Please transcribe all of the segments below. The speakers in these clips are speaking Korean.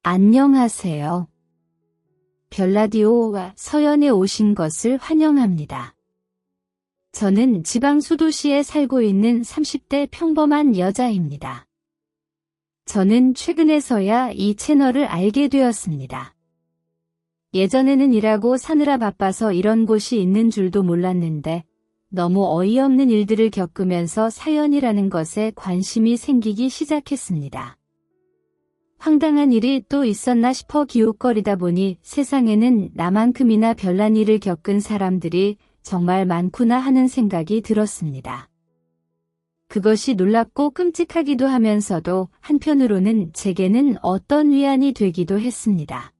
안녕하세요. 별라디오와 서연에 오신 것을 환영합니다. 저는 지방 소도시에 살고 있는 30대 평범한 여자입니다. 저는 최근에서야 이 채널을 알게 되었습니다. 예전에는 일하고 사느라 바빠서 이런 곳이 있는 줄도 몰랐는데 너무 어이없는 일들을 겪으면서 사연이라는 것에 관심이 생기기 시작했습니다. 황당한 일이 또 있었나 싶어 기웃거리다 보니 세상에는 나만큼이나 별난 일을 겪은 사람들이 정말 많구나 하는 생각이 들었습니다. 그것이 놀랍고 끔찍하기도 하면서도 한편으로는 제게는 어떤 위안이 되기도 했습니다.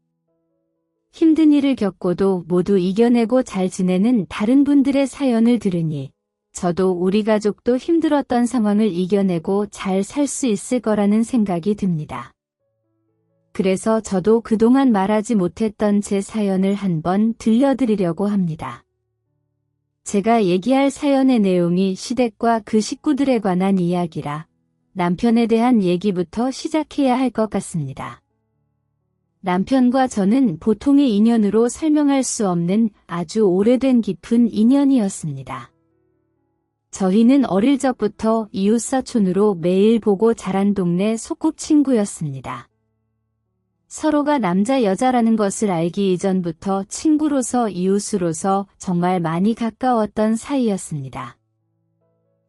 힘든 일을 겪고도 모두 이겨내고 잘 지내는 다른 분들의 사연을 들으니 저도 우리 가족도 힘들었던 상황을 이겨내고 잘 살 수 있을 거라는 생각이 듭니다. 그래서 저도 그동안 말하지 못했던 제 사연을 한번 들려드리려고 합니다. 제가 얘기할 사연의 내용이 시댁과 그 식구들에 관한 이야기라 남편에 대한 얘기부터 시작해야 할 것 같습니다. 남편과 저는 보통의 인연으로 설명할 수 없는 아주 오래된 깊은 인연이었습니다. 저희는 어릴 적부터 이웃사촌으로 매일 보고 자란 동네 소꿉친구였습니다. 서로가 남자 여자라는 것을 알기 이전부터 친구로서 이웃으로서 정말 많이 가까웠던 사이였습니다.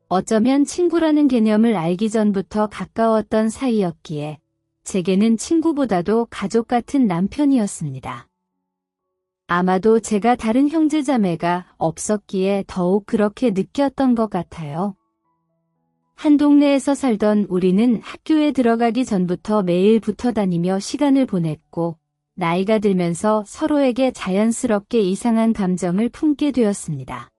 어쩌면 친구라는 개념을 알기 전부터 가까웠던 사이였기에 제게는 친구보다도 가족 같은 남편이었습니다. 아마도 제가 다른 형제자매가 없었기에 더욱 그렇게 느꼈던 것 같아요. 한 동네에서 살던 우리는 학교에 들어가기 전부터 매일 붙어 다니며 시간을 보냈고 나이가 들면서 서로에게 자연스럽게 이상한 감정을 품게 되었습니다.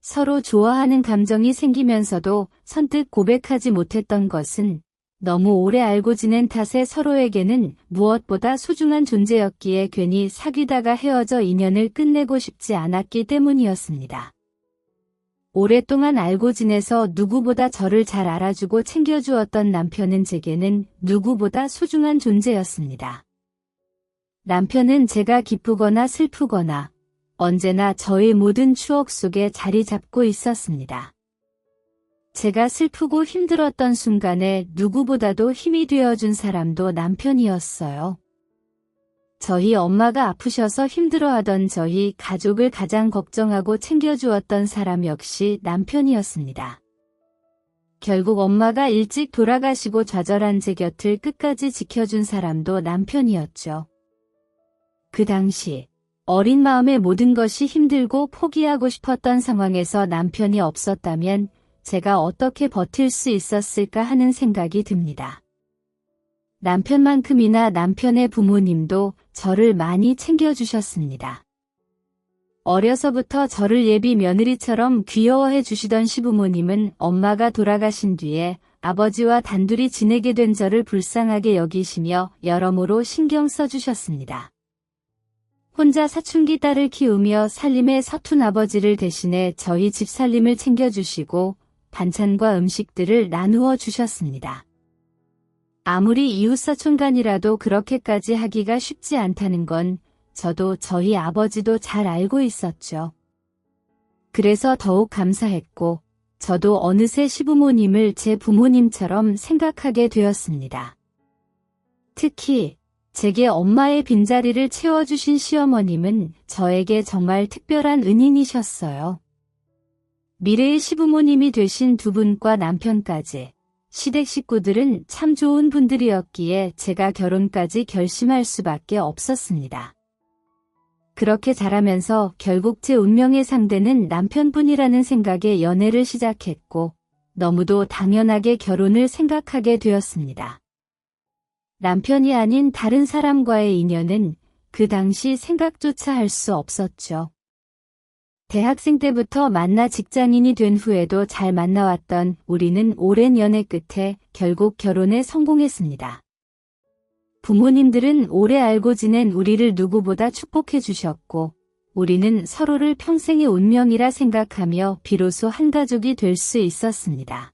서로 좋아하는 감정이 생기면서도 선뜻 고백하지 못했던 것은 너무 오래 알고 지낸 탓에 서로에게는 무엇보다 소중한 존재였기에 괜히 사귀다가 헤어져 인연을 끝내고 싶지 않았기 때문이었습니다. 오랫동안 알고 지내서 누구보다 저를 잘 알아주고 챙겨주었던 남편은 제게는 누구보다 소중한 존재였습니다. 남편은 제가 기쁘거나 슬프거나 언제나 저의 모든 추억 속에 자리 잡고 있었습니다. 제가 슬프고 힘들었던 순간에 누구보다도 힘이 되어준 사람도 남편이었어요. 저희 엄마가 아프셔서 힘들어하던 저희 가족을 가장 걱정하고 챙겨주었던 사람 역시 남편이었습니다. 결국 엄마가 일찍 돌아가시고 좌절한 제 곁을 끝까지 지켜준 사람도 남편이었죠. 그 당시 어린 마음에 모든 것이 힘들고 포기하고 싶었던 상황에서 남편이 없었다면 제가 어떻게 버틸 수 있었을까 하는 생각이 듭니다. 남편만큼이나 남편의 부모님도 저를 많이 챙겨주셨습니다. 어려서부터 저를 예비 며느리처럼 귀여워해 주시던 시부모님은 엄마가 돌아가신 뒤에 아버지와 단둘이 지내게 된 저를 불쌍하게 여기시며 여러모로 신경 써주셨습니다. 혼자 사춘기 딸을 키우며 살림에 서툰 아버지를 대신해 저희 집 살림을 챙겨주시고 반찬과 음식들을 나누어 주셨습니다. 아무리 이웃사촌간이라도 그렇게까지 하기가 쉽지 않다는 건 저도 저희 아버지도 잘 알고 있었죠. 그래서 더욱 감사했고 저도 어느새 시부모님을 제 부모님처럼 생각하게 되었습니다. 특히 제게 엄마의 빈자리를 채워주신 시어머님은 저에게 정말 특별한 은인이셨어요. 미래의 시부모님이 되신 두 분과 남편까지 시댁 식구들은 참 좋은 분들이었기에 제가 결혼까지 결심할 수밖에 없었습니다. 그렇게 자라면서 결국 제 운명의 상대는 남편뿐이라는 생각에 연애를 시작했고 너무도 당연하게 결혼을 생각하게 되었습니다. 남편이 아닌 다른 사람과의 인연은 그 당시 생각조차 할 수 없었죠. 대학생 때부터 만나 직장인이 된 후에도 잘 만나왔던 우리는 오랜 연애 끝에 결국 결혼에 성공했습니다. 부모님들은 오래 알고 지낸 우리를 누구보다 축복해 주셨고 우리는 서로를 평생의 운명이라 생각하며 비로소 한 가족이 될 수 있었습니다.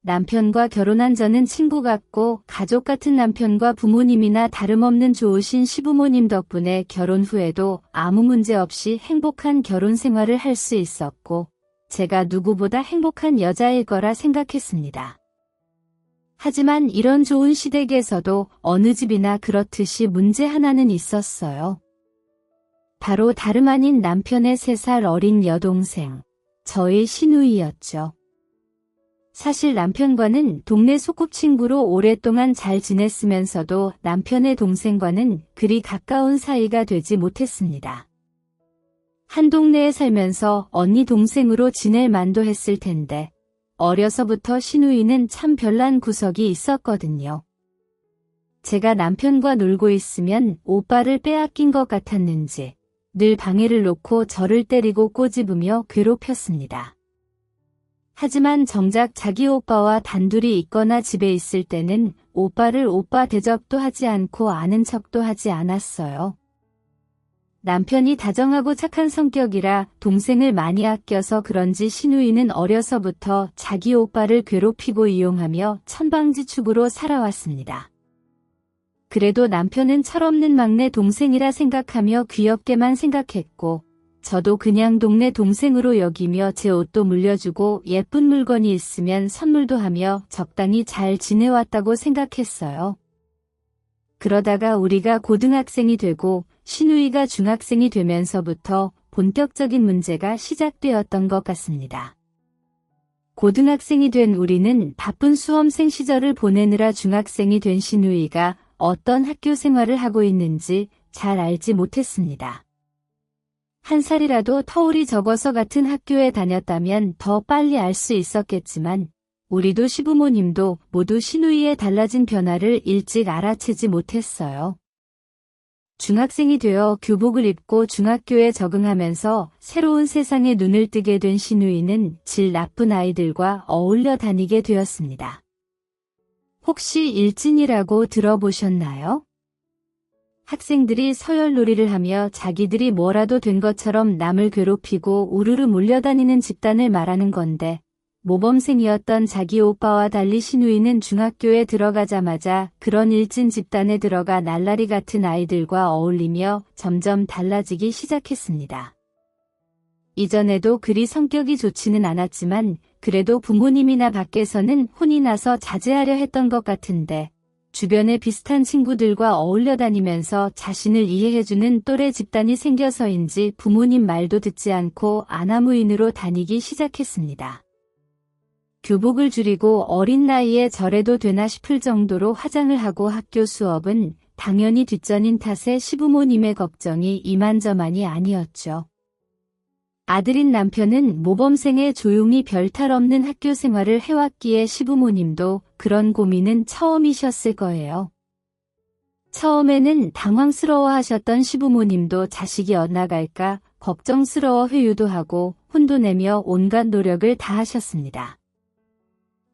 남편과 결혼한 저는 친구 같고 가족 같은 남편과 부모님이나 다름없는 좋으신 시부모님 덕분에 결혼 후에도 아무 문제 없이 행복한 결혼 생활을 할 수 있었고 제가 누구보다 행복한 여자일 거라 생각했습니다. 하지만 이런 좋은 시댁에서도 어느 집이나 그렇듯이 문제 하나는 있었어요. 바로 다름 아닌 남편의 3살 어린 여동생, 저의 시누이였죠. 사실 남편과는 동네 소꿉친구로 오랫동안 잘 지냈으면서도 남편의 동생과는 그리 가까운 사이가 되지 못했습니다. 한 동네에 살면서 언니 동생으로 지낼 만도 했을 텐데 어려서부터 시누이는 참 별난 구석이 있었거든요. 제가 남편과 놀고 있으면 오빠를 빼앗긴 것 같았는지 늘 방해를 놓고 저를 때리고 꼬집으며 괴롭혔습니다. 하지만 정작 자기 오빠와 단둘이 있거나 집에 있을 때는 오빠를 오빠 대접도 하지 않고 아는 척도 하지 않았어요. 남편이 다정하고 착한 성격이라 동생을 많이 아껴서 그런지 시누이는 어려서부터 자기 오빠를 괴롭히고 이용하며 천방지축으로 살아왔습니다. 그래도 남편은 철없는 막내 동생이라 생각하며 귀엽게만 생각했고 저도 그냥 동네 동생으로 여기며 제 옷도 물려주고 예쁜 물건이 있으면 선물도 하며 적당히 잘 지내왔다고 생각했어요. 그러다가 우리가 고등학생이 되고 시누이가 중학생이 되면서부터 본격적인 문제가 시작되었던 것 같습니다. 고등학생이 된 우리는 바쁜 수험생 시절을 보내느라 중학생이 된 시누이가 어떤 학교 생활을 하고 있는지 잘 알지 못했습니다. 한 살이라도 터울이 적어서 같은 학교에 다녔다면 더 빨리 알 수 있었겠지만 우리도 시부모님도 모두 시누이의 달라진 변화를 일찍 알아채지 못했어요. 중학생이 되어 교복을 입고 중학교에 적응하면서 새로운 세상에 눈을 뜨게 된 시누이는 질 나쁜 아이들과 어울려 다니게 되었습니다. 혹시 일진이라고 들어보셨나요? 학생들이 서열놀이를 하며 자기들이 뭐라도 된 것처럼 남을 괴롭히고 우르르 몰려다니는 집단을 말하는 건데 모범생이었던 자기 오빠와 달리 시누이는 중학교에 들어가자마자 그런 일진 집단에 들어가 날라리 같은 아이들과 어울리며 점점 달라지기 시작했습니다. 이전에도 그리 성격이 좋지는 않았지만 그래도 부모님이나 밖에서는 혼이 나서 자제하려 했던 것 같은데 주변에 비슷한 친구들과 어울려 다니면서 자신을 이해해주는 또래 집단이 생겨서인지 부모님 말도 듣지 않고 아나무인으로 다니기 시작했습니다. 교복을 줄이고 어린 나이에 저래도 되나 싶을 정도로 화장을 하고 학교 수업은 당연히 뒷전인 탓에 시부모님의 걱정이 이만저만이 아니었죠. 아들인 남편은 모범생에 조용히 별탈 없는 학교 생활을 해왔기에 시부모님도 그런 고민은 처음이셨을 거예요. 처음에는 당황스러워하셨던 시부모님도 자식이 엇나갈까 걱정스러워 회유도 하고 혼도 내며 온갖 노력을 다하셨습니다.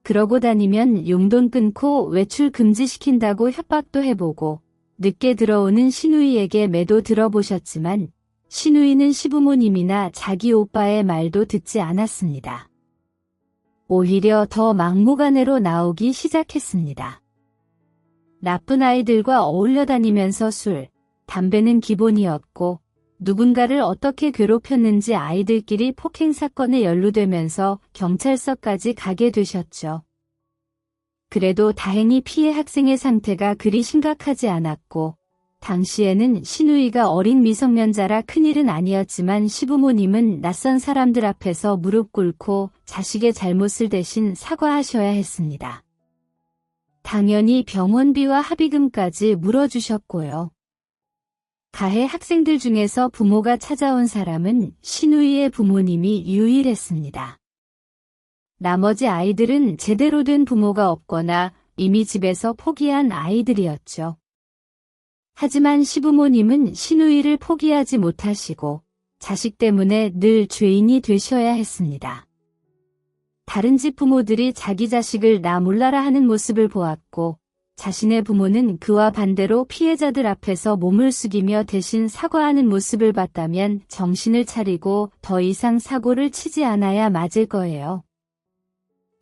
그러고 다니면 용돈 끊고 외출 금지시킨다고 협박도 해보고 늦게 들어오는 시누이에게 매도 들어보셨지만 시누이는 시부모님이나 자기 오빠의 말도 듣지 않았습니다. 오히려 더 막무가내로 나오기 시작했습니다. 나쁜 아이들과 어울려 다니면서 술, 담배는 기본이었고 누군가를 어떻게 괴롭혔는지 아이들끼리 폭행 사건에 연루되면서 경찰서까지 가게 되셨죠. 그래도 다행히 피해 학생의 상태가 그리 심각하지 않았고 당시에는 시누이가 어린 미성년자라 큰일은 아니었지만 시부모님은 낯선 사람들 앞에서 무릎 꿇고 자식의 잘못을 대신 사과하셔야 했습니다. 당연히 병원비와 합의금까지 물어주셨고요. 가해 학생들 중에서 부모가 찾아온 사람은 시누이의 부모님이 유일했습니다. 나머지 아이들은 제대로 된 부모가 없거나 이미 집에서 포기한 아이들이었죠. 하지만 시부모님은 시누이를 포기하지 못하시고 자식 때문에 늘 죄인이 되셔야 했습니다. 다른 집 부모들이 자기 자식을 나 몰라라 하는 모습을 보았고 자신의 부모는 그와 반대로 피해자들 앞에서 몸을 숙이며 대신 사과하는 모습을 봤다면 정신을 차리고 더 이상 사고를 치지 않아야 맞을 거예요.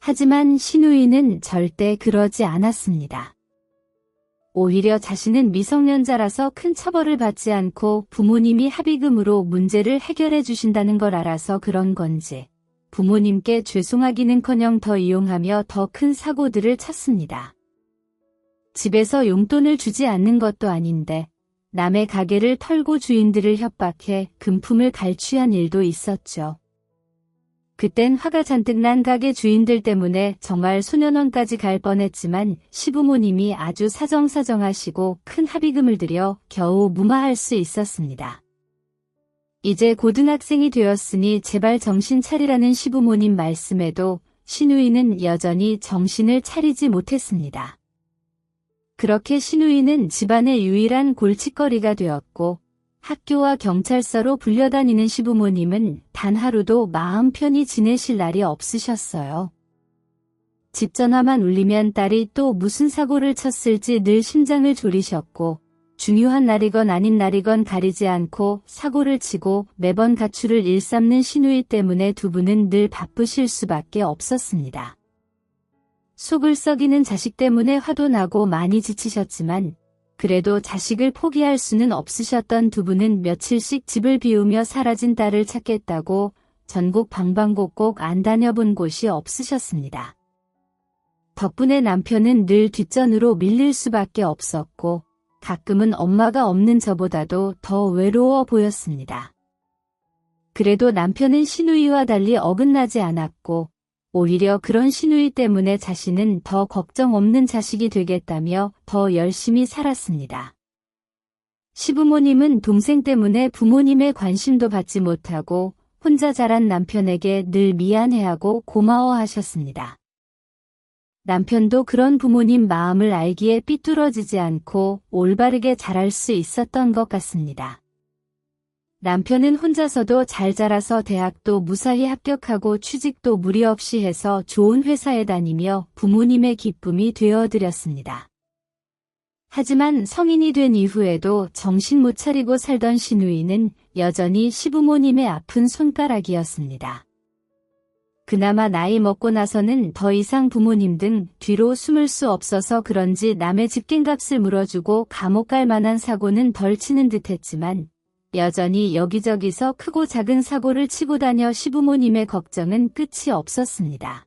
하지만 신우이는 절대 그러지 않았습니다. 오히려 자신은 미성년자라서 큰 처벌을 받지 않고 부모님이 합의금으로 문제를 해결해 주신다는 걸 알아서 그런 건지 부모님께 죄송하기는커녕 더 이용하며 더 큰 사고들을 쳤습니다. 집에서 용돈을 주지 않는 것도 아닌데 남의 가게를 털고 주인들을 협박해 금품을 갈취한 일도 있었죠. 그땐 화가 잔뜩 난 가게 주인들 때문에 정말 수년원까지 갈 뻔했지만 시부모님이 아주 사정사정하시고 큰 합의금을 들여 겨우 무마할 수 있었습니다. 이제 고등학생이 되었으니 제발 정신 차리라는 시부모님 말씀에도 신우이는 여전히 정신을 차리지 못했습니다. 그렇게 신우이는 집안의 유일한 골칫거리가 되었고 학교와 경찰서로 불려다니는 시부모님은 단 하루도 마음 편히 지내실 날이 없으셨어요. 집 전화만 울리면 딸이 또 무슨 사고를 쳤을지 늘 심장을 졸이셨고 중요한 날이건 아닌 날이건 가리지 않고 사고를 치고 매번 가출을 일삼는 신우이 때문에 두 분은 늘 바쁘실 수밖에 없었습니다. 속을 썩이는 자식 때문에 화도 나고 많이 지치셨지만 그래도 자식을 포기할 수는 없으셨던 두 분은 며칠씩 집을 비우며 사라진 딸을 찾겠다고 전국 방방곡곡 안 다녀본 곳이 없으셨습니다. 덕분에 남편은 늘 뒷전으로 밀릴 수밖에 없었고 가끔은 엄마가 없는 저보다도 더 외로워 보였습니다. 그래도 남편은 신우이와 달리 어긋나지 않았고 오히려 그런 신우이 때문에 자신은 더 걱정 없는 자식이 되겠다며 더 열심히 살았습니다. 시부모님은 동생 때문에 부모님의 관심도 받지 못하고 혼자 자란 남편에게 늘 미안해하고 고마워하셨습니다. 남편도 그런 부모님 마음을 알기에 삐뚤어지지 않고 올바르게 자랄 수 있었던 것 같습니다. 남편은 혼자서도 잘 자라서 대학도 무사히 합격하고 취직도 무리 없이 해서 좋은 회사에 다니며 부모님의 기쁨이 되어드렸습니다. 하지만 성인이 된 이후에도 정신 못 차리고 살던 신우이는 여전히 시부모님의 아픈 손가락이었습니다. 그나마 나이 먹고 나서는 더 이상 부모님 등 뒤로 숨을 수 없어서 그런지 남의 집갱값을 물어주고 감옥 갈 만한 사고는 덜 치는 듯했지만 여전히 여기저기서 크고 작은 사고를 치고 다녀 시부모님의 걱정은 끝이 없었습니다.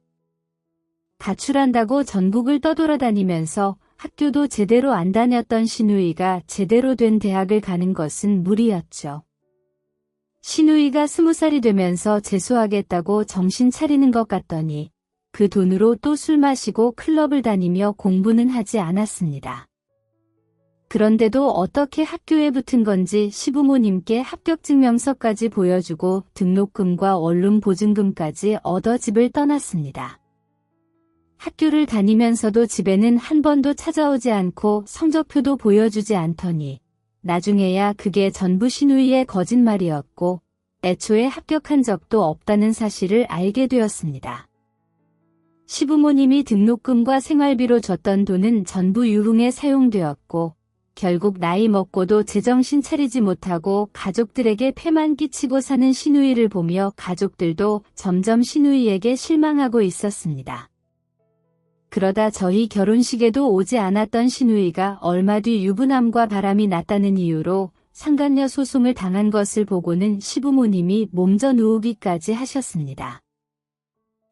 가출한다고 전국을 떠돌아다니면서 학교도 제대로 안 다녔던 신우이가 제대로 된 대학을 가는 것은 무리였죠. 신우이가 20살이 되면서 재수하겠다고 정신 차리는 것 같더니 그 돈으로 또 술 마시고 클럽을 다니며 공부는 하지 않았습니다. 그런데도 어떻게 학교에 붙은 건지 시부모님께 합격증명서까지 보여주고 등록금과 원룸 보증금까지 얻어 집을 떠났습니다. 학교를 다니면서도 집에는 한 번도 찾아오지 않고 성적표도 보여주지 않더니 나중에야 그게 전부 신우이의 거짓말이었고 애초에 합격한 적도 없다는 사실을 알게 되었습니다. 시부모님이 등록금과 생활비로 줬던 돈은 전부 유흥에 사용되었고 결국 나이 먹고도 제정신 차리지 못하고 가족들에게 폐만 끼치고 사는 신우이를 보며 가족들도 점점 신우이에게 실망하고 있었습니다. 그러다 저희 결혼식에도 오지 않았던 신우이가 얼마 뒤 유부남과 바람이 났다는 이유로 상간녀 소송을 당한 것을 보고는 시부모님이 몸져 누우기까지 하셨습니다.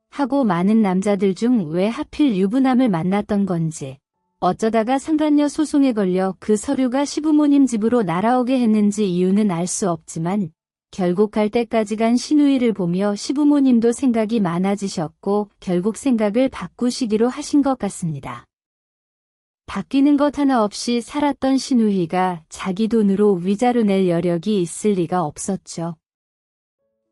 하고 많은 남자들 중 왜 하필 유부남을 만났던 건지 어쩌다가 상간녀 소송에 걸려 그 서류가 시부모님 집으로 날아오게 했는지 이유는 알 수 없지만 결국 갈 때까지 간 신우이를 보며 시부모님도 생각이 많아지셨고 결국 생각을 바꾸시기로 하신 것 같습니다. 바뀌는 것 하나 없이 살았던 신우이가 자기 돈으로 위자료 낼 여력이 있을 리가 없었죠.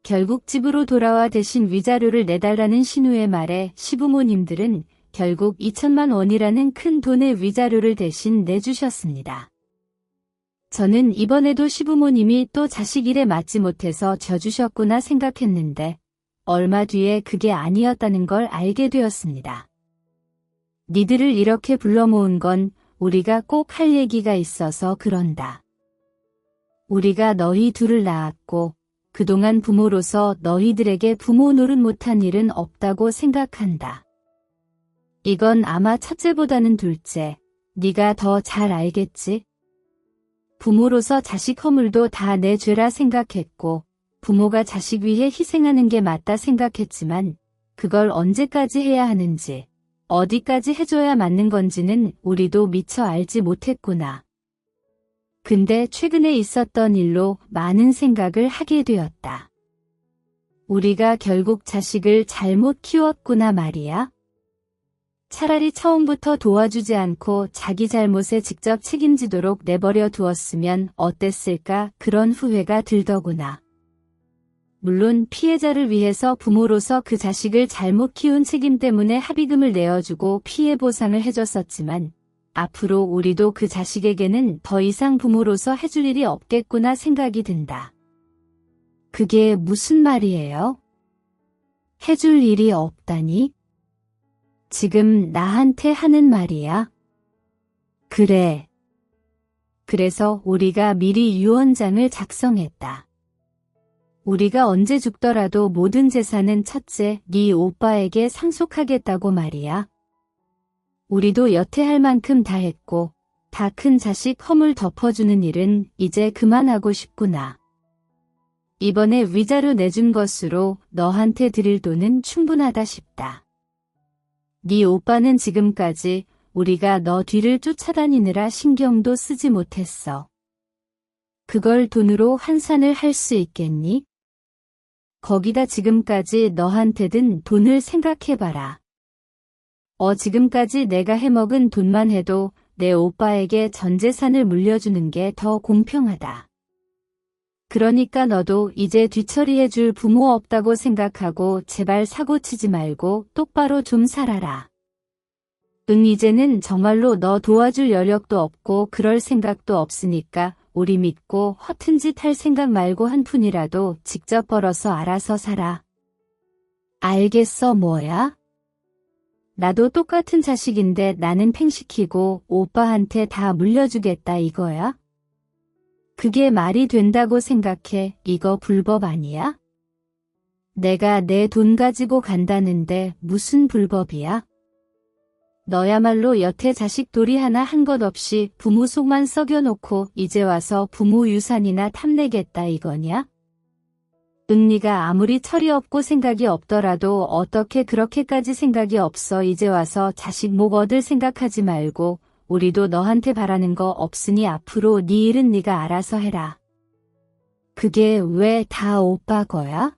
결국 집으로 돌아와 대신 위자료를 내달라는 신우의 말에 시부모님들은 결국 2천만 원이라는 큰 돈의 위자료를 대신 내주셨습니다. 저는 이번에도 시부모님이 또 자식 일에 맞지 못해서 져주셨구나 생각했는데 얼마 뒤에 그게 아니었다는 걸 알게 되었습니다. 니들을 이렇게 불러 모은 건 우리가 꼭 할 얘기가 있어서 그런다. 우리가 너희 둘을 낳았고 그동안 부모로서 너희들에게 부모 노릇 못한 일은 없다고 생각한다. 이건 아마 첫째보다는 둘째. 네가 더 잘 알겠지? 부모로서 자식 허물도 다 내 죄라 생각했고 부모가 자식 위해 희생하는 게 맞다 생각했지만 그걸 언제까지 해야 하는지 어디까지 해줘야 맞는 건지는 우리도 미처 알지 못했구나. 근데 최근에 있었던 일로 많은 생각을 하게 되었다. 우리가 결국 자식을 잘못 키웠구나 말이야. 차라리 처음부터 도와주지 않고 자기 잘못에 직접 책임지도록 내버려 두었으면 어땠을까 그런 후회가 들더구나. 물론 피해자를 위해서 부모로서 그 자식을 잘못 키운 책임 때문에 합의금을 내어주고 피해 보상을 해줬었지만 앞으로 우리도 그 자식에게는 더 이상 부모로서 해줄 일이 없겠구나 생각이 든다. 그게 무슨 말이에요? 해줄 일이 없다니? 지금 나한테 하는 말이야? 그래. 그래서 우리가 미리 유언장을 작성했다. 우리가 언제 죽더라도 모든 재산은 첫째, 네 오빠에게 상속하겠다고 말이야. 우리도 여태 할 만큼 다 했고, 다 큰 자식 허물 덮어주는 일은 이제 그만하고 싶구나. 이번에 위자료 내준 것으로 너한테 드릴 돈은 충분하다 싶다. 네 오빠는 지금까지 우리가 너 뒤를 쫓아다니느라 신경도 쓰지 못했어. 그걸 돈으로 환산을 할 수 있겠니? 거기다 지금까지 너한테 든 돈을 생각해봐라. 지금까지 내가 해먹은 돈만 해도 내 오빠에게 전 재산을 물려주는 게 더 공평하다. 그러니까 너도 이제 뒤처리해줄 부모 없다고 생각하고 제발 사고치지 말고 똑바로 좀 살아라. 이제는 정말로 너 도와줄 여력도 없고 그럴 생각도 없으니까 우리 믿고 허튼 짓 할 생각 말고 한 푼이라도 직접 벌어서 알아서 살아. 알겠어 뭐야? 나도 똑같은 자식인데 나는 팽시키고 오빠한테 다 물려주겠다 이거야? 그게 말이 된다고 생각해. 이거 불법 아니야? 내가 내 돈 가지고 간다는데 무슨 불법이야? 너야말로 여태 자식 도리 하나 한 것 없이 부모 속만 썩여놓고 이제 와서 부모 유산이나 탐내겠다 이거냐? 네가 아무리 철이 없고 생각이 없더라도 어떻게 그렇게까지 생각이 없어. 이제 와서 자식 목 얻을 생각하지 말고 우리도 너한테 바라는 거 없으니 앞으로 네 일은 네가 알아서 해라. 그게 왜 다 오빠 거야?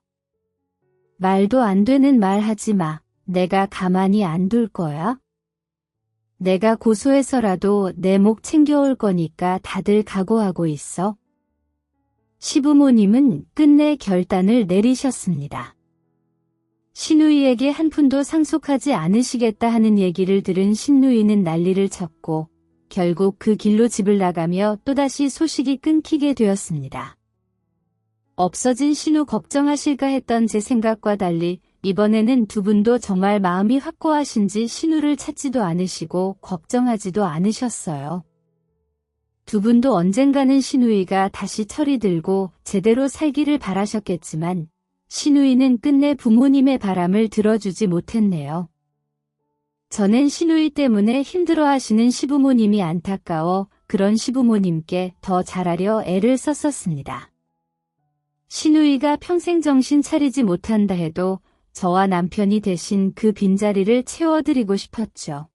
말도 안 되는 말 하지 마. 내가 가만히 안 둘 거야? 내가 고소해서라도 내 목 챙겨올 거니까 다들 각오하고 있어. 시부모님은 끝내 결단을 내리셨습니다. 신우이에게 한 푼도 상속하지 않으시겠다 하는 얘기를 들은 신누이는 난리를 쳤고 결국 그 길로 집을 나가며 또다시 소식이 끊기게 되었습니다. 없어진 신우 걱정하실까 했던 제 생각과 달리 이번에는 두 분도 정말 마음이 확고하신지 신우를 찾지도 않으시고 걱정하지도 않으셨어요. 두 분도 언젠가는 신우이가 다시 철이 들고 제대로 살기를 바라셨겠지만 신우이는 끝내 부모님의 바람을 들어주지 못했네요. 저는 신우이 때문에 힘들어하시는 시부모님이 안타까워 그런 시부모님께 더 잘하려 애를 썼었습니다. 신우이가 평생 정신 차리지 못한다 해도 저와 남편이 대신 그 빈자리를 채워드리고 싶었죠.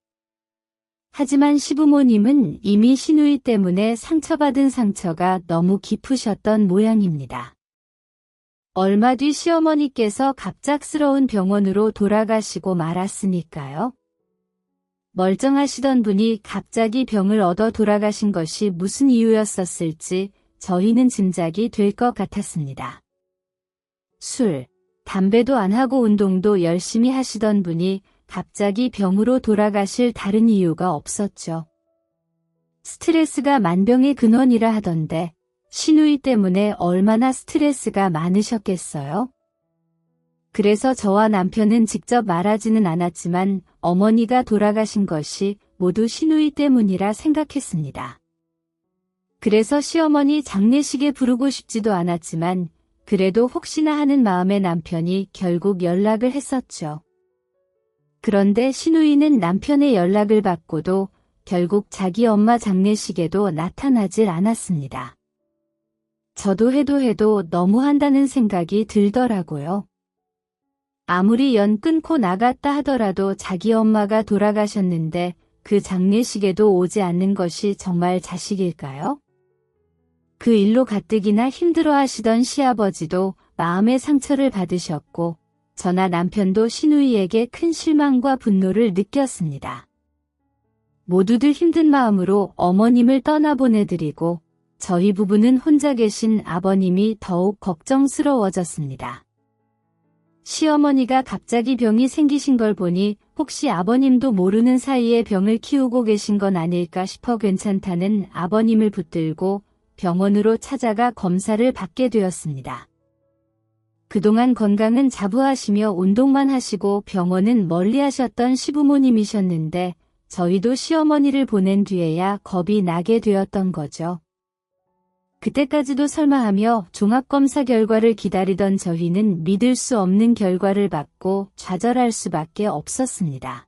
하지만 시부모님은 이미 신우이 때문에 상처받은 상처가 너무 깊으셨던 모양입니다. 얼마 뒤 시어머니께서 갑작스러운 병원으로 돌아가시고 말았으니까요. 멀쩡하시던 분이 갑자기 병을 얻어 돌아가신 것이 무슨 이유였었을지 저희는 짐작이 될 것 같았습니다. 술, 담배도 안 하고 운동도 열심히 하시던 분이 갑자기 병으로 돌아가실 다른 이유가 없었죠. 스트레스가 만병의 근원이라 하던데 신우이 때문에 얼마나 스트레스가 많으셨겠어요? 그래서 저와 남편은 직접 말하지는 않았지만 어머니가 돌아가신 것이 모두 신우이 때문이라 생각했습니다. 그래서 시어머니 장례식에 부르고 싶지도 않았지만 그래도 혹시나 하는 마음에 남편이 결국 연락을 했었죠. 그런데 신우이는 남편의 연락을 받고도 결국 자기 엄마 장례식에도 나타나질 않았습니다. 저도 해도 너무한다는 생각이 들더라고요. 아무리 연 끊고 나갔다 하더라도 자기 엄마가 돌아가셨는데 그 장례식에도 오지 않는 것이 정말 자식일까요? 그 일로 가뜩이나 힘들어하시던 시아버지도 마음의 상처를 받으셨고 저나 남편도 신우이에게 큰 실망과 분노를 느꼈습니다. 모두들 힘든 마음으로 어머님을 떠나보내드리고 저희 부부는 혼자 계신 아버님이 더욱 걱정스러워졌습니다. 시어머니가 갑자기 병이 생기신 걸 보니 혹시 아버님도 모르는 사이에 병을 키우고 계신 건 아닐까 싶어 괜찮다는 아버님을 붙들고 병원으로 찾아가 검사를 받게 되었습니다. 그동안 건강은 자부하시며 운동만 하시고 병원은 멀리 하셨던 시부모님이셨는데 저희도 시어머니를 보낸 뒤에야 겁이 나게 되었던 거죠. 그때까지도 설마 하며 종합검사 결과를 기다리던 저희는 믿을 수 없는 결과를 받고 좌절할 수밖에 없었습니다.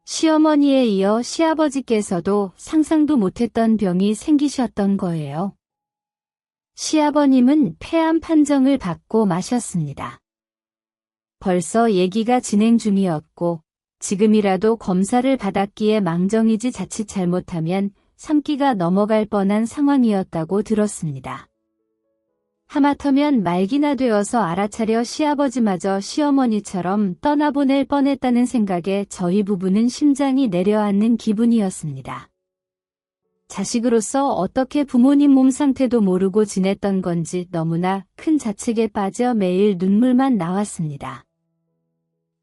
시어머니에 이어 시아버지께서도 상상도 못했던 병이 생기셨던 거예요. 시아버님은 폐암 판정을 받고 마셨습니다. 벌써 얘기가 진행 중이었고 지금이라도 검사를 받았기에 망정이지 자칫 잘못하면 3기가 넘어갈 뻔한 상황이었다고 들었습니다. 하마터면 말기나 되어서 알아차려 시아버지마저 시어머니처럼 떠나보낼 뻔했다는 생각에 저희 부부는 심장이 내려앉는 기분이었습니다. 자식으로서 어떻게 부모님 몸 상태도 모르고 지냈던 건지 너무나 큰 자책에 빠져 매일 눈물만 나왔습니다.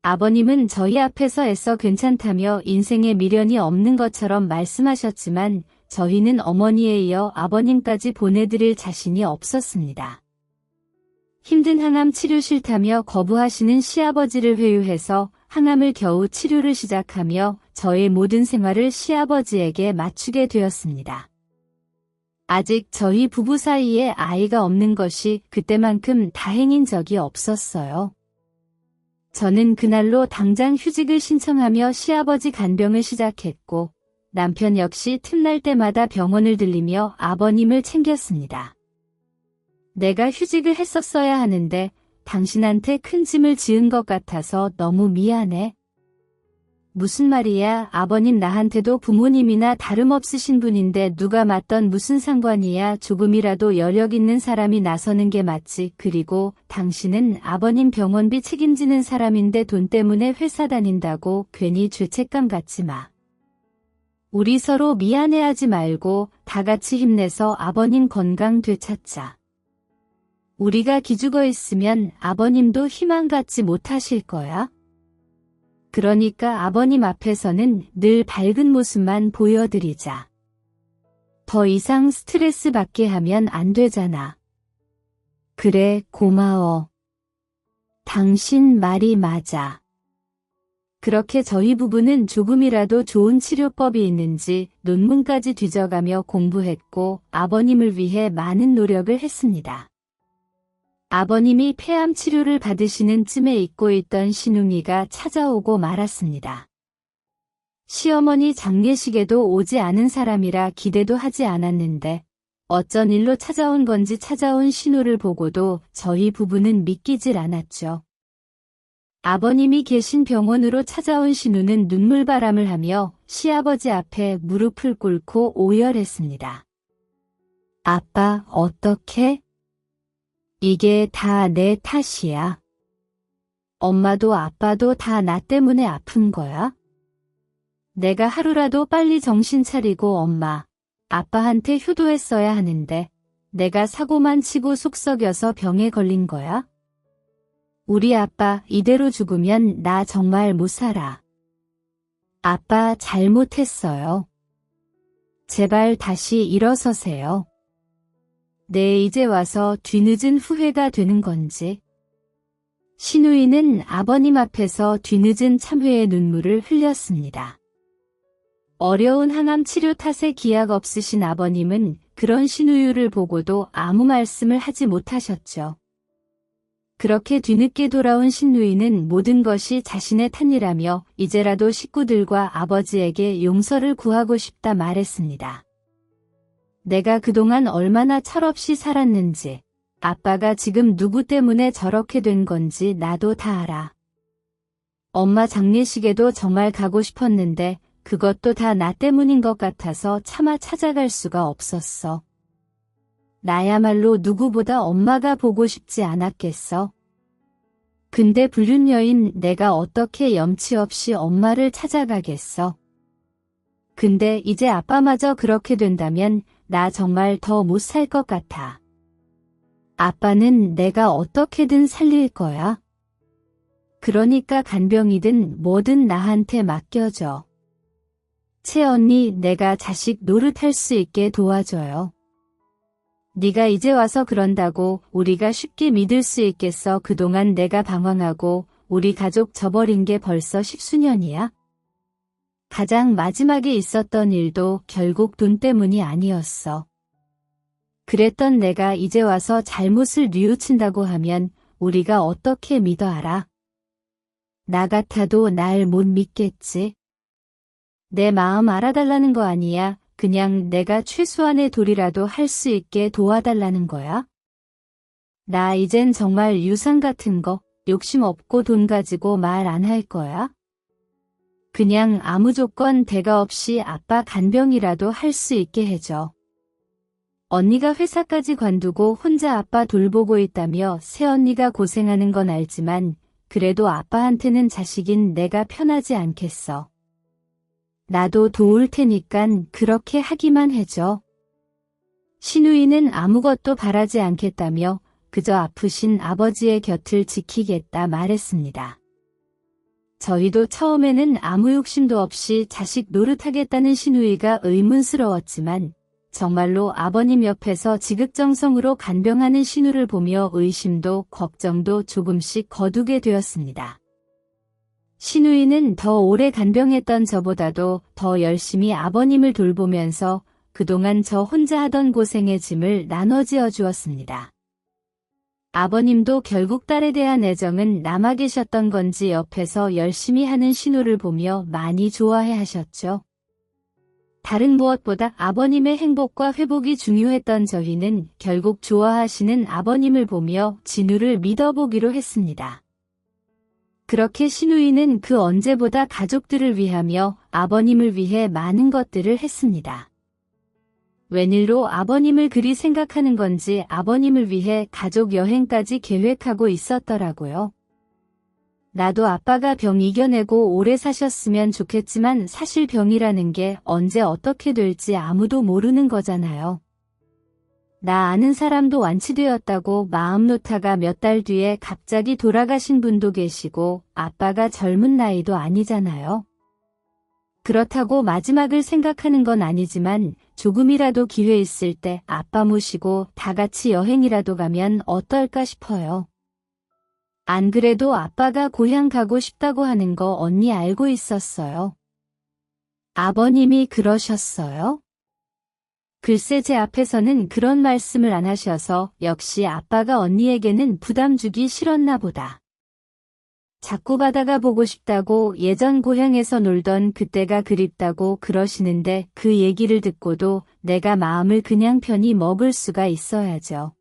아버님은 저희 앞에서 애써 괜찮다며 인생에 미련이 없는 것처럼 말씀하셨지만 저희는 어머니에 이어 아버님까지 보내드릴 자신이 없었습니다. 힘든 항암 치료 싫다며 거부하시는 시아버지를 회유해서 항암을 겨우 치료를 시작하며 저의 모든 생활을 시아버지에게 맞추게 되었습니다. 아직 저희 부부 사이에 아이가 없는 것이 그때만큼 다행인 적이 없었어요. 저는 그날로 당장 휴직을 신청하며 시아버지 간병을 시작했고 남편 역시 틈날 때마다 병원을 들리며 아버님을 챙겼습니다. 내가 휴직을 했었어야 하는데 당신한테 큰 짐을 지은 것 같아서 너무 미안해. 무슨 말이야, 아버님 나한테도 부모님이나 다름없으신 분인데 누가 맞던 무슨 상관이야. 조금이라도 여력 있는 사람이 나서는 게 맞지. 그리고 당신은 아버님 병원비 책임지는 사람인데 돈 때문에 회사 다닌다고 괜히 죄책감 갖지 마. 우리 서로 미안해하지 말고 다 같이 힘내서 아버님 건강 되찾자. 우리가 기죽어 있으면 아버님도 희망 갖지 못하실 거야. 그러니까 아버님 앞에서는 늘 밝은 모습만 보여드리자. 더 이상 스트레스 받게 하면 안 되잖아. 그래, 고마워. 당신 말이 맞아. 그렇게 저희 부부는 조금이라도 좋은 치료법이 있는지 논문까지 뒤져가며 공부했고 아버님을 위해 많은 노력을 했습니다. 아버님이 폐암 치료를 받으시는 쯤에 잊고 있던 신웅이가 찾아오고 말았습니다. 시어머니 장례식에도 오지 않은 사람이라 기대도 하지 않았는데 어쩐 일로 찾아온 건지 찾아온 신우를 보고도 저희 부부는 믿기질 않았죠. 아버님이 계신 병원으로 찾아온 신우는 눈물바람을 하며 시아버지 앞에 무릎을 꿇고 오열했습니다. 아빠, 어떡해? 이게 다 내 탓이야. 엄마도 아빠도 다 나 때문에 아픈 거야? 내가 하루라도 빨리 정신 차리고 엄마, 아빠한테 효도했어야 하는데 내가 사고만 치고 속 썩여서 병에 걸린 거야? 우리 아빠 이대로 죽으면 나 정말 못 살아. 아빠 잘못했어요. 제발 다시 일어서세요. 네, 이제 와서 뒤늦은 후회가 되는 건지. 신우이는 아버님 앞에서 뒤늦은 참회의 눈물을 흘렸습니다. 어려운 항암 치료 탓에 기약 없으신 아버님은 그런 신우이를 보고도 아무 말씀을 하지 못하셨죠. 그렇게 뒤늦게 돌아온 신누이는 모든 것이 자신의 탓이라며 이제라도 식구들과 아버지에게 용서를 구하고 싶다 말했습니다. 내가 그동안 얼마나 철없이 살았는지, 아빠가 지금 누구 때문에 저렇게 된 건지 나도 다 알아. 엄마 장례식에도 정말 가고 싶었는데 그것도 다 나 때문인 것 같아서 차마 찾아갈 수가 없었어. 나야말로 누구보다 엄마가 보고 싶지 않았겠어. 근데 불륜녀인 내가 어떻게 염치 없이 엄마를 찾아가겠어. 근데 이제 아빠마저 그렇게 된다면 나 정말 더 못 살 것 같아. 아빠는 내가 어떻게든 살릴 거야. 그러니까 간병이든 뭐든 나한테 맡겨줘. 채언니, 내가 자식 노릇할 수 있게 도와줘요. 네가 이제 와서 그런다고 우리가 쉽게 믿을 수 있겠어. 그동안 내가 방황하고 우리 가족 저버린 게 벌써 10수년이야. 가장 마지막에 있었던 일도 결국 돈 때문이 아니었어. 그랬던 내가 이제 와서 잘못을 뉘우친다고 하면 우리가 어떻게 믿어 알아? 나 같아도 날 못 믿겠지. 내 마음 알아달라는 거 아니야. 그냥 내가 최소한의 도리라도 할 수 있게 도와달라는 거야. 나 이젠 정말 유산 같은 거 욕심 없고 돈 가지고 말 안 할 거야. 그냥 아무 조건 대가 없이 아빠 간병이라도 할 수 있게 해줘. 언니가 회사까지 관두고 혼자 아빠 돌보고 있다며 새언니가 고생하는 건 알지만 그래도 아빠한테는 자식인 내가 편하지 않겠어. 나도 도울 테니깐 그렇게 하기만 해줘. 신우이는 아무것도 바라지 않겠다며 그저 아프신 아버지의 곁을 지키겠다 말했습니다. 저희도 처음에는 아무 욕심도 없이 자식 노릇하겠다는 신우이가 의문스러웠지만 정말로 아버님 옆에서 지극정성으로 간병하는 신우를 보며 의심도 걱정도 조금씩 거두게 되었습니다. 신우이는 더 오래 간병했던 저보다도 더 열심히 아버님을 돌보면서 그동안 저 혼자 하던 고생의 짐을 나눠지어 주었습니다. 아버님도 결국 딸에 대한 애정은 남아 계셨던 건지 옆에서 열심히 하는 신우를 보며 많이 좋아해 하셨죠. 다른 무엇보다 아버님의 행복과 회복이 중요했던 저희는 결국 좋아하시는 아버님을 보며 진우를 믿어보기로 했습니다. 그렇게 신우이는 그 언제보다 가족들을 위하며 아버님을 위해 많은 것들을 했습니다. 웬일로 아버님을 그리 생각하는 건지 아버님을 위해 가족 여행까지 계획하고 있었더라고요. 나도 아빠가 병 이겨내고 오래 사셨으면 좋겠지만 사실 병이라는 게 언제 어떻게 될지 아무도 모르는 거잖아요. 나 아는 사람도 완치되었다고 마음 놓다가 몇 달 뒤에 갑자기 돌아가신 분도 계시고 아빠가 젊은 나이도 아니잖아요. 그렇다고 마지막을 생각하는 건 아니지만 조금이라도 기회 있을 때 아빠 모시고 다 같이 여행이라도 가면 어떨까 싶어요. 안 그래도 아빠가 고향 가고 싶다고 하는 거 언니 알고 있었어요. 아버님이 그러셨어요? 글쎄 제 앞에서는 그런 말씀을 안 하셔서 역시 아빠가 언니에게는 부담 주기 싫었나 보다. 자꾸 바다가 보고 싶다고 예전 고향에서 놀던 그때가 그립다고 그러시는데 그 얘기를 듣고도 내가 마음을 그냥 편히 먹을 수가 있어야죠.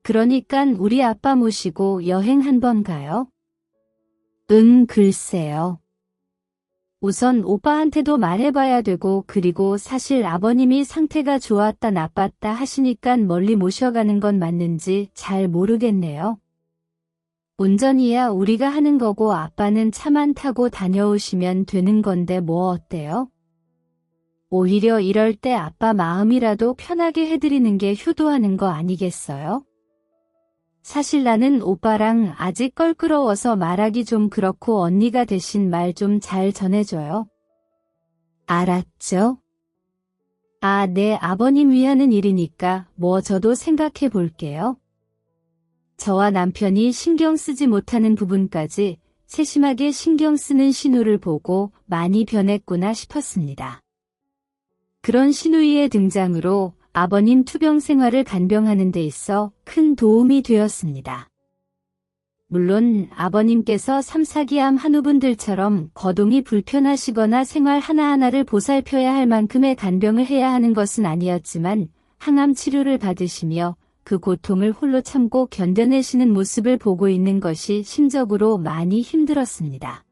그러니깐 우리 아빠 모시고 여행 한번 가요? 글쎄요. 우선 오빠한테도 말해봐야 되고 그리고 사실 아버님이 상태가 좋았다 나빴다 하시니깐 멀리 모셔가는 건 맞는지 잘 모르겠네요. 운전이야 우리가 하는 거고 아빠는 차만 타고 다녀오시면 되는 건데 뭐 어때요? 오히려 이럴 때 아빠 마음이라도 편하게 해드리는 게 효도하는 거 아니겠어요? 사실 나는 오빠랑 아직 껄끄러워서 말하기 좀 그렇고 언니가 대신 말 좀 잘 전해줘요. 알았죠? 아, 네, 아버님 위하는 일이니까 뭐 저도 생각해 볼게요. 저와 남편이 신경 쓰지 못하는 부분까지 세심하게 신경 쓰는 신우를 보고 많이 변했구나 싶었습니다. 그런 신우이의 등장으로 아버님 투병 생활을 간병하는 데 있어 큰 도움이 되었습니다. 물론 아버님께서 삼사기암 한우분들처럼 거동이 불편하시거나 생활 하나하나를 보살펴야 할 만큼의 간병을 해야 하는 것은 아니었지만 항암 치료를 받으시며 그 고통을 홀로 참고 견뎌내시는 모습을 보고 있는 것이 심적으로 많이 힘들었습니다.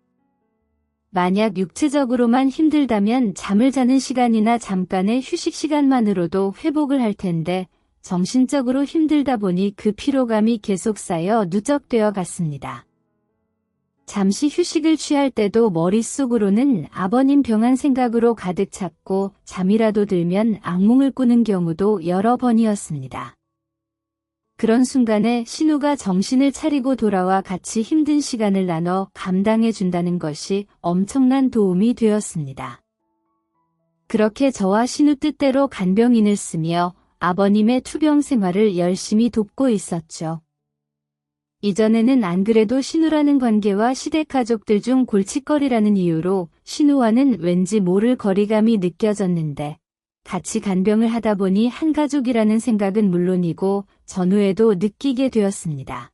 만약 육체적으로만 힘들다면 잠을 자는 시간이나 잠깐의 휴식 시간만으로도 회복을 할 텐데 정신적으로 힘들다 보니 그 피로감이 계속 쌓여 누적되어 갔습니다. 잠시 휴식을 취할 때도 머릿속으로는 아버님 병한 생각으로 가득 찼고 잠이라도 들면 악몽을 꾸는 경우도 여러 번이었습니다. 그런 순간에 신우가 정신을 차리고 돌아와 같이 힘든 시간을 나눠 감당해 준다는 것이 엄청난 도움이 되었습니다. 그렇게 저와 신우 뜻대로 간병인을 쓰며 아버님의 투병 생활을 열심히 돕고 있었죠. 이전에는 안 그래도 신우라는 관계와 시댁 가족들 중 골칫거리라는 이유로 신우와는 왠지 모를 거리감이 느껴졌는데 같이 간병을 하다 보니 한 가족이라는 생각은 물론이고 전후에도 느끼게 되었습니다.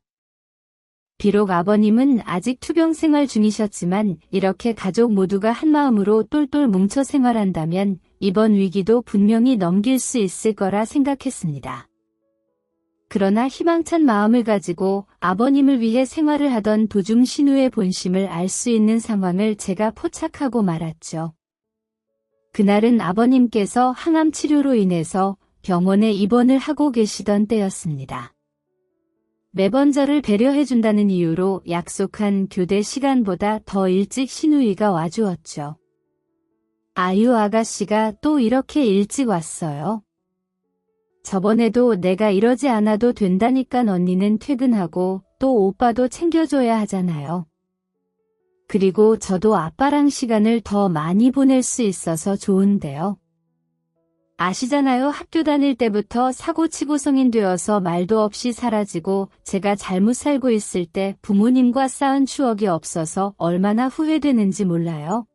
비록 아버님은 아직 투병 생활 중이셨지만 이렇게 가족 모두가 한마음으로 똘똘 뭉쳐 생활한다면 이번 위기도 분명히 넘길 수 있을 거라 생각했습니다. 그러나 희망찬 마음을 가지고 아버님을 위해 생활을 하던 도중 신우의 본심을 알 수 있는 상황을 제가 포착하고 말았죠. 그날은 아버님께서 항암 치료로 인해서 병원에 입원을 하고 계시던 때였습니다. 매번 저를 배려해준다는 이유로 약속한 교대 시간보다 더 일찍 신우이가 와주었죠. 아유 아가씨가 또 이렇게 일찍 왔어요. 저번에도 내가 이러지 않아도 된다니깐 언니는 퇴근하고 또 오빠도 챙겨줘야 하잖아요. 그리고 저도 아빠랑 시간을 더 많이 보낼 수 있어서 좋은데요. 아시잖아요. 학교 다닐 때부터 사고치고 성인 되어서 말도 없이 사라지고 제가 잘못 살고 있을 때 부모님과 쌓은 추억이 없어서 얼마나 후회되는지 몰라요.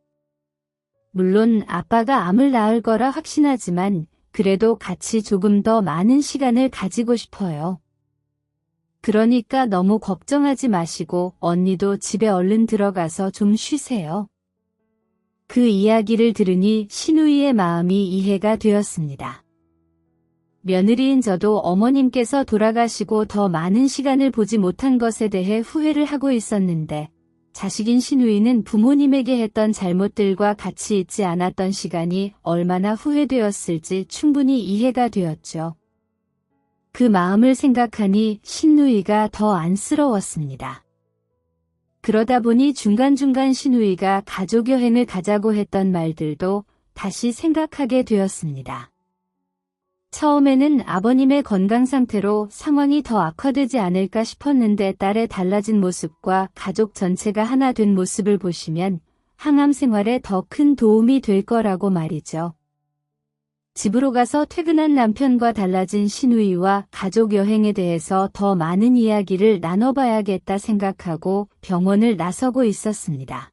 물론 아빠가 암을 낳을 거라 확신하지만 그래도 같이 조금 더 많은 시간을 가지고 싶어요. 그러니까 너무 걱정하지 마시고 언니도 집에 얼른 들어가서 좀 쉬세요. 그 이야기를 들으니 신우이의 마음이 이해가 되었습니다. 며느리인 저도 어머님께서 돌아가시고 더 많은 시간을 보지 못한 것에 대해 후회를 하고 있었는데 자식인 신우이는 부모님에게 했던 잘못들과 같이 있지 않았던 시간이 얼마나 후회되었을지 충분히 이해가 되었죠. 그 마음을 생각하니 신우이가 더 안쓰러웠습니다. 그러다 보니 중간중간 신우이가 가족여행을 가자고 했던 말들도 다시 생각하게 되었습니다. 처음에는 아버님의 건강 상태로 상황이 더 악화되지 않을까 싶었는데 딸의 달라진 모습과 가족 전체가 하나 된 모습을 보시면 항암 생활에 더 큰 도움이 될 거라고 말이죠. 집으로 가서 퇴근한 남편과 달라진 신우이와 가족 여행에 대해서 더 많은 이야기를 나눠봐야겠다 생각하고 병원을 나서고 있었습니다.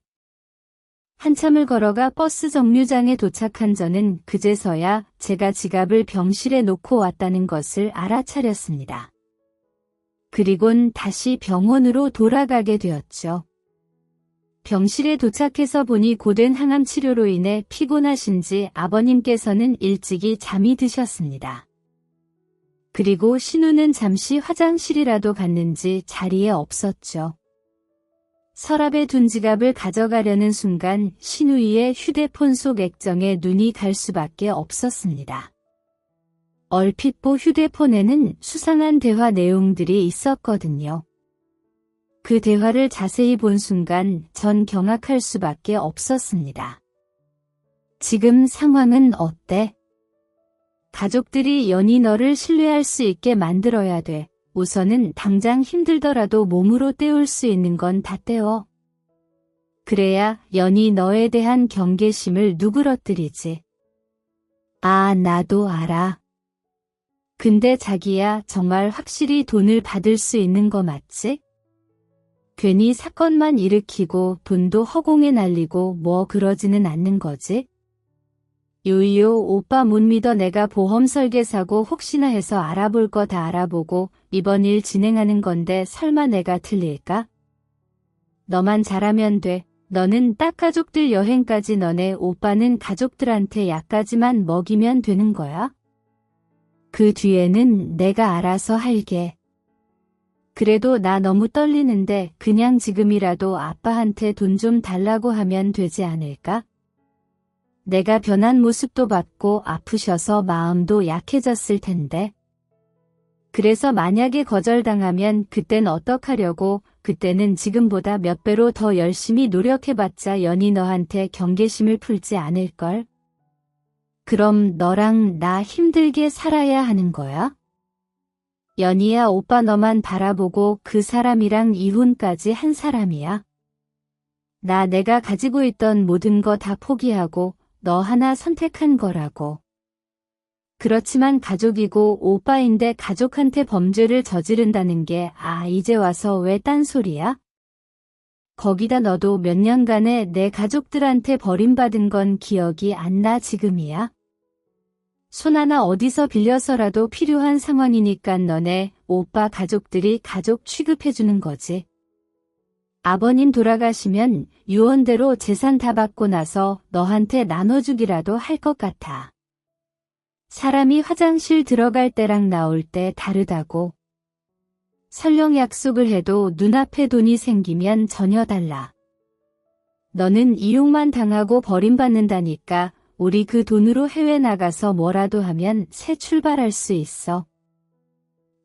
한참을 걸어가 버스 정류장에 도착한 저는 그제서야 제가 지갑을 병실에 놓고 왔다는 것을 알아차렸습니다. 그리곤 다시 병원으로 돌아가게 되었죠. 병실에 도착해서 보니 고된 항암 치료로 인해 피곤하신지 아버님께서는 일찍이 잠이 드셨습니다. 그리고 신우는 잠시 화장실이라도 갔는지 자리에 없었죠. 서랍에 둔 지갑을 가져가려는 순간 신우이의 휴대폰 속 액정에 눈이 갈 수밖에 없었습니다. 얼핏 보 휴대폰에는 수상한 대화 내용들이 있었거든요. 그 대화를 자세히 본 순간 전 경악할 수밖에 없었습니다. 지금 상황은 어때? 가족들이 연이 너를 신뢰할 수 있게 만들어야 돼. 우선은 당장 힘들더라도 몸으로 때울 수 있는 건 다 때워. 그래야 연이 너에 대한 경계심을 누그러뜨리지. 아, 나도 알아. 근데 자기야, 정말 확실히 돈을 받을 수 있는 거 맞지? 괜히 사건만 일으키고 돈도 허공에 날리고 뭐 그러지는 않는 거지? 요이요, 오빠 못 믿어. 내가 보험 설계사고 혹시나 해서 알아볼 거 다 알아보고 이번 일 진행하는 건데 설마 내가 틀릴까? 너만 잘하면 돼. 너는 딱 가족들 여행까지 너네 오빠는 가족들한테 약까지만 먹이면 되는 거야? 그 뒤에는 내가 알아서 할게. 그래도 나 너무 떨리는데 그냥 지금이라도 아빠한테 돈 좀 달라고 하면 되지 않을까? 내가 변한 모습도 봤고 아프셔서 마음도 약해졌을 텐데. 그래서 만약에 거절당하면 그땐 어떡하려고. 그때는 지금보다 몇 배로 더 열심히 노력해봤자 연희 너한테 경계심을 풀지 않을걸. 그럼 너랑 나 힘들게 살아야 하는 거야? 연희야, 오빠 너만 바라보고 그 사람이랑 이혼까지 한 사람이야. 내가 가지고 있던 모든 거 다 포기하고 너 하나 선택한 거라고. 그렇지만 가족이고 오빠인데 가족한테 범죄를 저지른다는 게 이제 와서 왜 딴소리야? 거기다 너도 몇 년간에 내 가족들한테 버림받은 건 기억이 안 나 지금이야? 손 하나 어디서 빌려서라도 필요한 상황이니까 너네 오빠 가족들이 가족 취급해주는 거지. 아버님 돌아가시면 유언대로 재산 다 받고 나서 너한테 나눠주기라도 할 것 같아. 사람이 화장실 들어갈 때랑 나올 때 다르다고. 설령 약속을 해도 눈앞에 돈이 생기면 전혀 달라. 너는 이용만 당하고 버림받는다니까. 우리 그 돈으로 해외 나가서 뭐라도 하면 새 출발할 수 있어.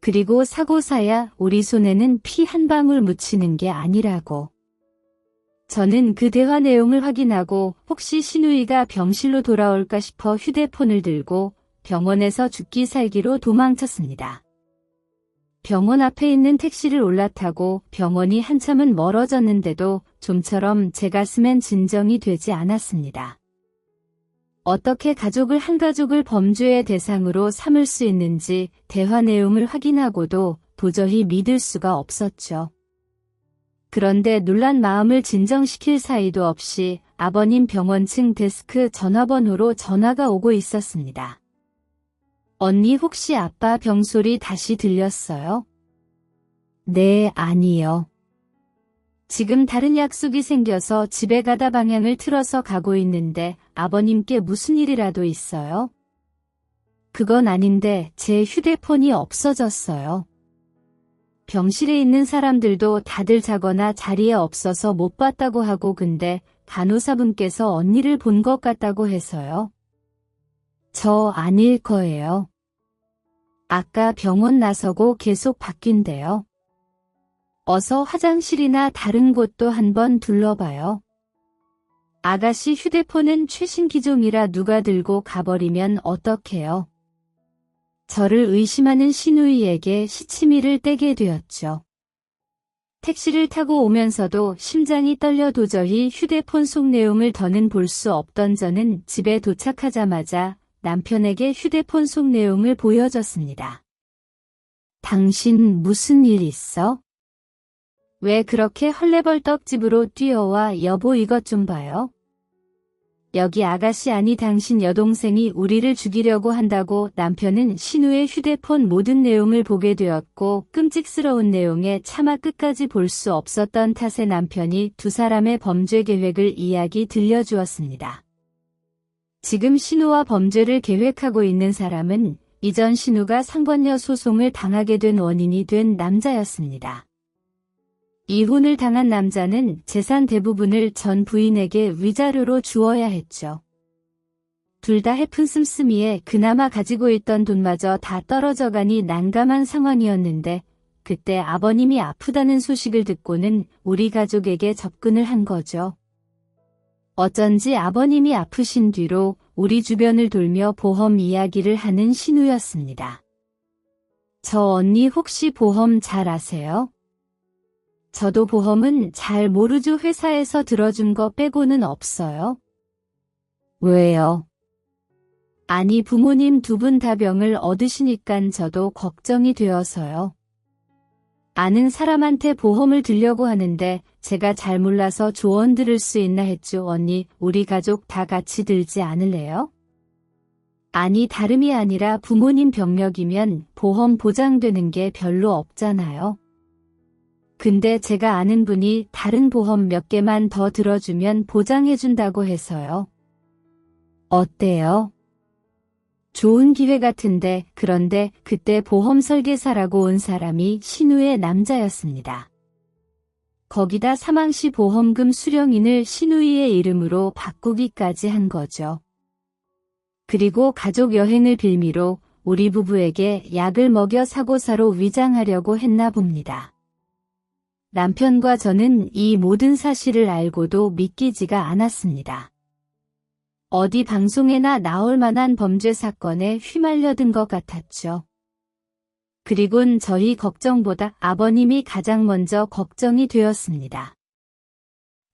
그리고 사고사야 우리 손에는 피 한 방울 묻히는 게 아니라고. 저는 그 대화 내용을 확인하고 혹시 신우이가 병실로 돌아올까 싶어 휴대폰을 들고 병원에서 죽기 살기로 도망쳤습니다. 병원 앞에 있는 택시를 올라타고 병원이 한참은 멀어졌는데도 좀처럼 제 가슴엔 진정이 되지 않았습니다. 어떻게 가족을 한 가족을 범죄의 대상으로 삼을 수 있는지 대화 내용을 확인하고도 도저히 믿을 수가 없었죠. 그런데 놀란 마음을 진정시킬 사이도 없이 아버님 병원 층 데스크 전화번호로 전화가 오고 있었습니다. 언니 혹시 아빠 병소리 다시 들렸어요? 네, 아니요. 지금 다른 약속이 생겨서 집에 가다 방향을 틀어서 가고 있는데 아버님께 무슨 일이라도 있어요? 그건 아닌데 제 휴대폰이 없어졌어요. 병실에 있는 사람들도 다들 자거나 자리에 없어서 못 봤다고 하고 근데 간호사분께서 언니를 본 것 같다고 해서요. 저 아닐 거예요. 아까 병원 나서고 계속 바뀐대요. 어서 화장실이나 다른 곳도 한번 둘러봐요. 아가씨 휴대폰은 최신 기종이라 누가 들고 가버리면 어떡해요. 저를 의심하는 신우이에게 시치미를 떼게 되었죠. 택시를 타고 오면서도 심장이 떨려 도저히 휴대폰 속 내용을 더는 볼 수 없던 저는 집에 도착하자마자 남편에게 휴대폰 속 내용을 보여줬습니다. 당신 무슨 일 있어? 왜 그렇게 헐레벌떡 집으로 뛰어와? 여보 이것 좀 봐요. 여기 아가씨 아니 당신 여동생이 우리를 죽이려고 한다고. 남편은 신우의 휴대폰 모든 내용을 보게 되었고 끔찍스러운 내용에 차마 끝까지 볼 수 없었던 탓에 남편이 두 사람의 범죄 계획을 이야기 들려주었습니다. 지금 신우와 범죄를 계획하고 있는 사람은 이전 신우가 상권녀 소송을 당하게 된 원인이 된 남자였습니다. 이혼을 당한 남자는 재산 대부분을 전 부인에게 위자료로 주어야 했죠. 둘 다 해픈 씀씀이에 그나마 가지고 있던 돈마저 다 떨어져가니 난감한 상황이었는데 그때 아버님이 아프다는 소식을 듣고는 우리 가족에게 접근을 한 거죠. 어쩐지 아버님이 아프신 뒤로 우리 주변을 돌며 보험 이야기를 하는 신우였습니다. 저 언니 혹시 보험 잘 아세요? 저도 보험은 잘 모르죠. 회사에서 들어준 거 빼고는 없어요. 왜요? 아니 부모님 두 분 다 병을 얻으시니깐 저도 걱정이 되어서요. 아는 사람한테 보험을 들려고 하는데 제가 잘 몰라서 조언 들을 수 있나 했죠. 언니 우리 가족 다 같이 들지 않을래요? 아니, 다름이 아니라 부모님 병력이면 보험 보장되는 게 별로 없잖아요. 근데 제가 아는 분이 다른 보험 몇 개만 더 들어주면 보장해준다고 해서요. 어때요? 좋은 기회 같은데. 그런데 그때 보험 설계사라고 온 사람이 신우의 남자였습니다. 거기다 사망시 보험금 수령인을 신우이의 이름으로 바꾸기까지 한 거죠. 그리고 가족 여행을 빌미로 우리 부부에게 약을 먹여 사고사로 위장하려고 했나 봅니다. 남편과 저는 이 모든 사실을 알고도 믿기지가 않았습니다. 어디 방송에나 나올 만한 범죄 사건에 휘말려든 것 같았죠. 그리곤 저희 걱정보다 아버님이 가장 먼저 걱정이 되었습니다.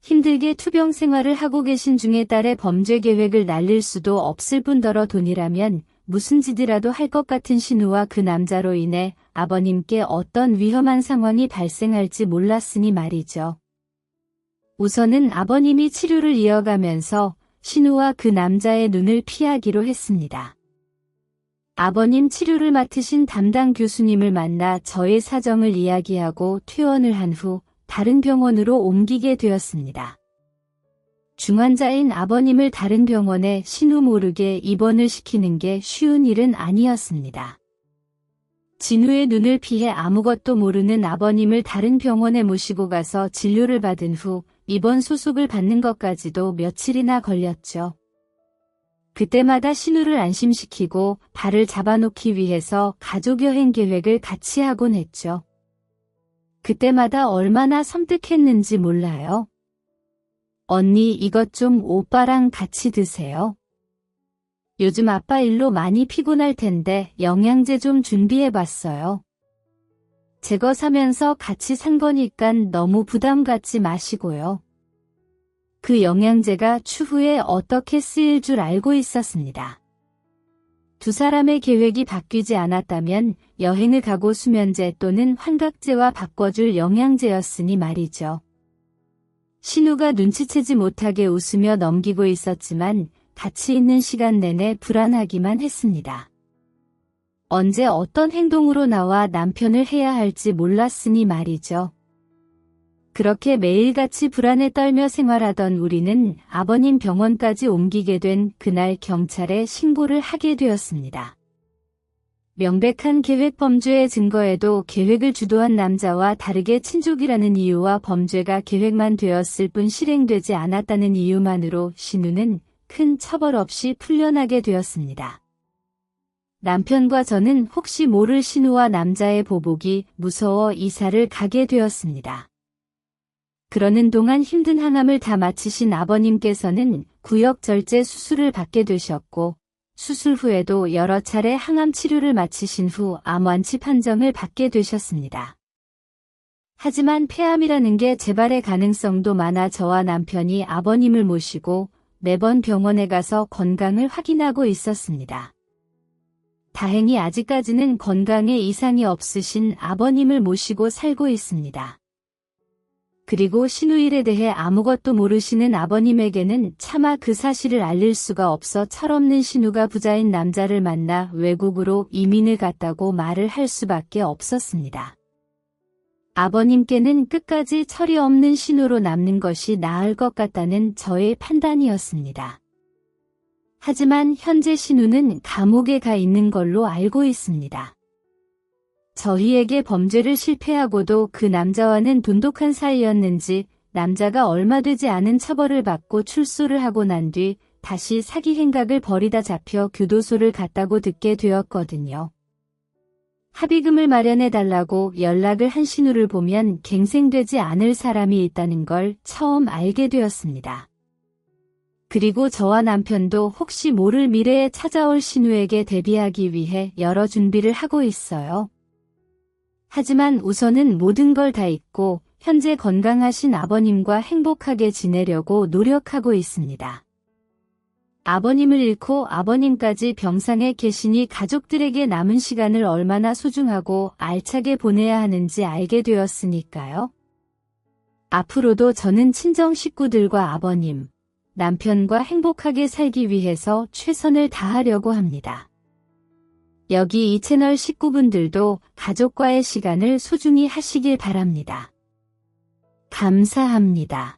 힘들게 투병 생활을 하고 계신 중에 딸의 범죄 계획을 날릴 수도 없을 뿐더러 돈이라면 무슨 짓이라도 할 것 같은 신우와 그 남자로 인해 아버님께 어떤 위험한 상황이 발생할지 몰랐으니 말이죠. 우선은 아버님이 치료를 이어가면서 신우와 그 남자의 눈을 피하기로 했습니다. 아버님 치료를 맡으신 담당 교수님을 만나 저의 사정을 이야기하고 퇴원을 한 후 다른 병원으로 옮기게 되었습니다. 중환자인 아버님을 다른 병원에 신우 모르게 입원을 시키는 게 쉬운 일은 아니었습니다. 진우의 눈을 피해 아무것도 모르는 아버님을 다른 병원에 모시고 가서 진료를 받은 후 입원 소속을 받는 것까지도 며칠이나 걸렸죠. 그때마다 신우를 안심시키고 발을 잡아놓기 위해서 가족여행 계획을 같이 하곤 했죠. 그때마다 얼마나 섬뜩했는지 몰라요. 언니, 이것 좀 오빠랑 같이 드세요. 요즘 아빠 일로 많이 피곤할 텐데 영양제 좀 준비해봤어요. 제거 사면서 같이 산 거니깐 너무 부담 갖지 마시고요. 그 영양제가 추후에 어떻게 쓰일 줄 알고 있었습니다. 두 사람의 계획이 바뀌지 않았다면 여행을 가고 수면제 또는 환각제와 바꿔줄 영양제였으니 말이죠. 신우가 눈치채지 못하게 웃으며 넘기고 있었지만 같이 있는 시간 내내 불안하기만 했습니다. 언제 어떤 행동으로 나와 남편을 해야 할지 몰랐으니 말이죠. 그렇게 매일같이 불안에 떨며 생활하던 우리는 아버님 병원까지 옮기게 된 그날 경찰에 신고를 하게 되었습니다. 명백한 계획 범죄의 증거에도 계획을 주도한 남자와 다르게 친족이라는 이유와 범죄가 계획만 되었을 뿐 실행되지 않았다는 이유만으로 신우는 큰 처벌 없이 풀려나게 되었습니다. 남편과 저는 혹시 모를 신우와 남자의 보복이 무서워 이사를 가게 되었습니다. 그러는 동안 힘든 항암을 다 마치신 아버님께서는 구역절제 수술을 받게 되셨고 수술 후에도 여러 차례 항암 치료를 마치신 후 암완치 판정을 받게 되셨습니다. 하지만 폐암이라는 게 재발의 가능성도 많아 저와 남편이 아버님을 모시고 매번 병원에 가서 건강을 확인하고 있었습니다. 다행히 아직까지는 건강에 이상이 없으신 아버님을 모시고 살고 있습니다. 그리고 신우일에 대해 아무것도 모르시는 아버님에게는 차마 그 사실을 알릴 수가 없어 철없는 신우가 부자인 남자를 만나 외국으로 이민을 갔다고 말을 할 수밖에 없었습니다. 아버님께는 끝까지 철이 없는 신우로 남는 것이 나을 것 같다는 저의 판단이었습니다. 하지만 현재 신우는 감옥에 가 있는 걸로 알고 있습니다. 저희에게 범죄를 실패하고도 그 남자와는 돈독한 사이였는지 남자가 얼마 되지 않은 처벌을 받고 출소를 하고 난 뒤 다시 사기 행각을 벌이다 잡혀 교도소를 갔다고 듣게 되었거든요. 합의금을 마련해달라고 연락을 한 신우를 보면 갱생되지 않을 사람이 있다는 걸 처음 알게 되었습니다. 그리고 저와 남편도 혹시 모를 미래에 찾아올 신우에게 대비하기 위해 여러 준비를 하고 있어요. 하지만 우선은 모든 걸 다 잊고 현재 건강하신 아버님과 행복하게 지내려고 노력하고 있습니다. 아버님을 잃고 아버님까지 병상에 계시니 가족들에게 남은 시간을 얼마나 소중하고 알차게 보내야 하는지 알게 되었으니까요. 앞으로도 저는 친정 식구들과 아버님, 남편과 행복하게 살기 위해서 최선을 다하려고 합니다. 여기 이 채널 식구분들도 가족과의 시간을 소중히 하시길 바랍니다. 감사합니다.